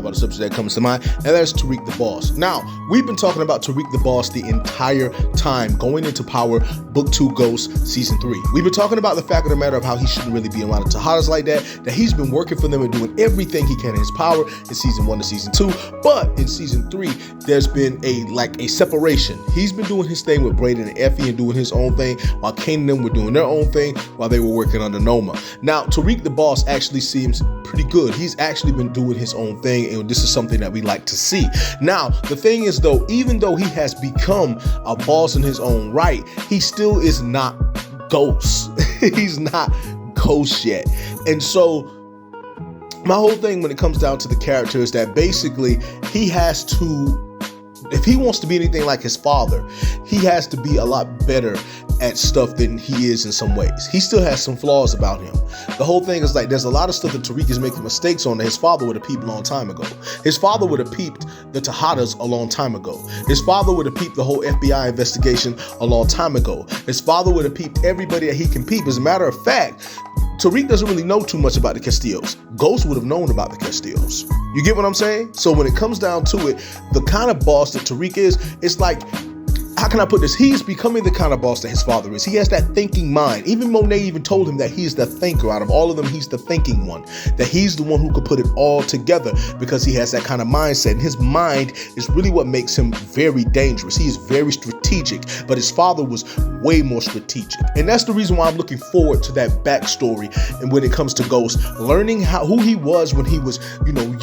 about a subject that comes to mind, and that's Tariq the Boss. Now, we've been talking about Tariq the Boss the entire time going into Power Book 2 Ghost Season 3. We've been talking about the fact of the matter of how he shouldn't really be around the Tejadas like that he's been working for them and doing everything he can in his power in Season 1 to Season 2, but in Season 3, there's been a separation. He's been doing his thing with Brayden and Effie and doing his own thing, while Kane and them were doing their own thing while they were working under Noma. Now, Tariq the Boss actually seems pretty good. He's actually been doing his own thing, and this is something that we like to see. Now, the thing is though, even though he has become a boss in his own right, he still is not Ghost. He's not Ghost yet. And so my whole thing when it comes down to the character is that basically he has to, if he wants to be anything like his father, he has to be a lot better at stuff than he is in some ways. He still has some flaws about him. The whole thing is like, there's a lot of stuff that Tariq is making mistakes on that his father would have peeped a long time ago. His father would have peeped the Tejadas a long time ago. His father would have peeped the whole FBI investigation a long time ago. His father would have peeped everybody that he can peep. As a matter of fact, Tariq doesn't really know too much about the Castillos. Ghost would have known about the Castillos. You get what I'm saying? So when it comes down to it, the kind of boss that Tariq is, it's like, how can I put this? He's becoming the kind of boss that his father is. He has that thinking mind. Even Monet even told him that he's the thinker. Out of all of them, he's the thinking one. That he's the one who could put it all together because he has that kind of mindset. And his mind is really what makes him very dangerous. He is very strategic, but his father was way more strategic. And that's the reason why I'm looking forward to that backstory. And when it comes to Ghost, learning who he was when he was,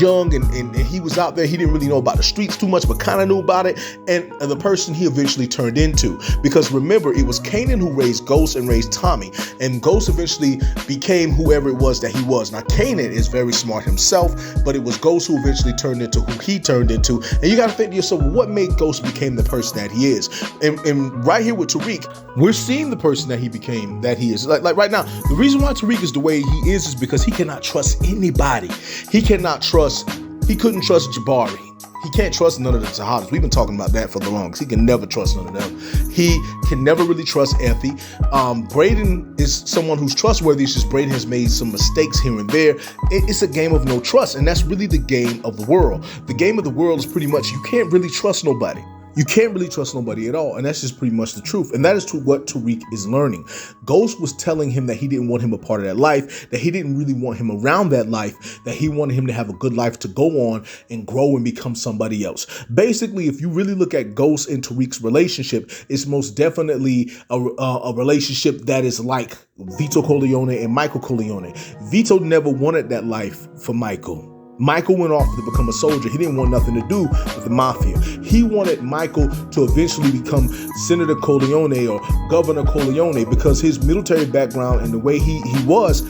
young and he was out there, he didn't really know about the streets too much, but kind of knew about it. And the person he eventually turned into, because remember, it was Kanan who raised Ghost and raised Tommy, and Ghost eventually became whoever it was that he was. Now Kanan is very smart himself, but it was Ghost who eventually turned into who he turned into. And you got to think to yourself, what made Ghost become the person that he is? And right here with Tariq, we're seeing the person that he became, that he is. Like right now, the reason why Tariq is the way he is because he cannot trust anybody. He couldn't trust Jabari. He can't trust none of the Tejadas. We've been talking about that for the longest. He can never trust none of them. He can never really trust Effie. Brayden is someone who's trustworthy. It's just Brayden has made some mistakes here and there. It's a game of no trust, and that's really the game of the world. The game of the world is pretty much you can't really trust nobody. You can't really trust nobody at all, and that's just pretty much the truth. And that is what Tariq is learning. Ghost was telling him that he didn't want him a part of that life, that he didn't really want him around that life, that he wanted him to have a good life to go on and grow and become somebody else. Basically, if you really look at Ghost and Tariq's relationship, it's most definitely a relationship that is like Vito Corleone and Michael Corleone. Vito never wanted that life for Michael. Michael went off to become a soldier. He didn't want nothing to do with the mafia. He wanted Michael to eventually become Senator Corleone or Governor Corleone because his military background and the way he was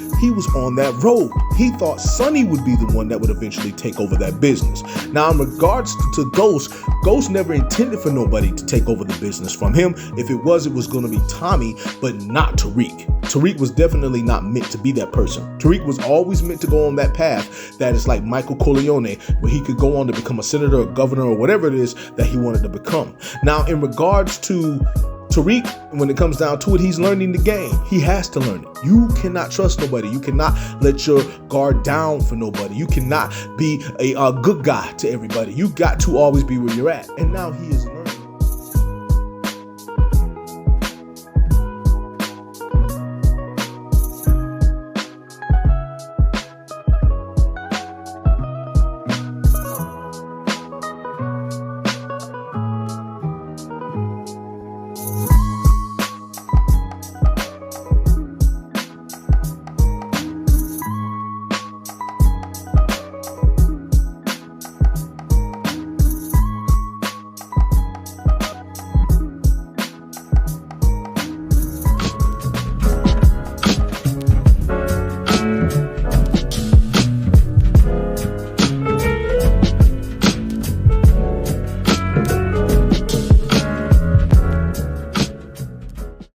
on that road. He thought Sonny would be the one that would eventually take over that business. Now, in regards to Ghost never intended for nobody to take over the business from him. If it was going to be Tommy, but not Tariq. Tariq was definitely not meant to be that person. Tariq was always meant to go on that path that is like Michael Corleone, where he could go on to become a senator or governor or whatever it is that he wanted to become. Now, in regards to Tariq, when it comes down to it, he's learning the game. He has to learn it. You cannot trust nobody. You cannot let your guard down for nobody. You cannot be a good guy to everybody. You got to always be where you're at. And now he is learning.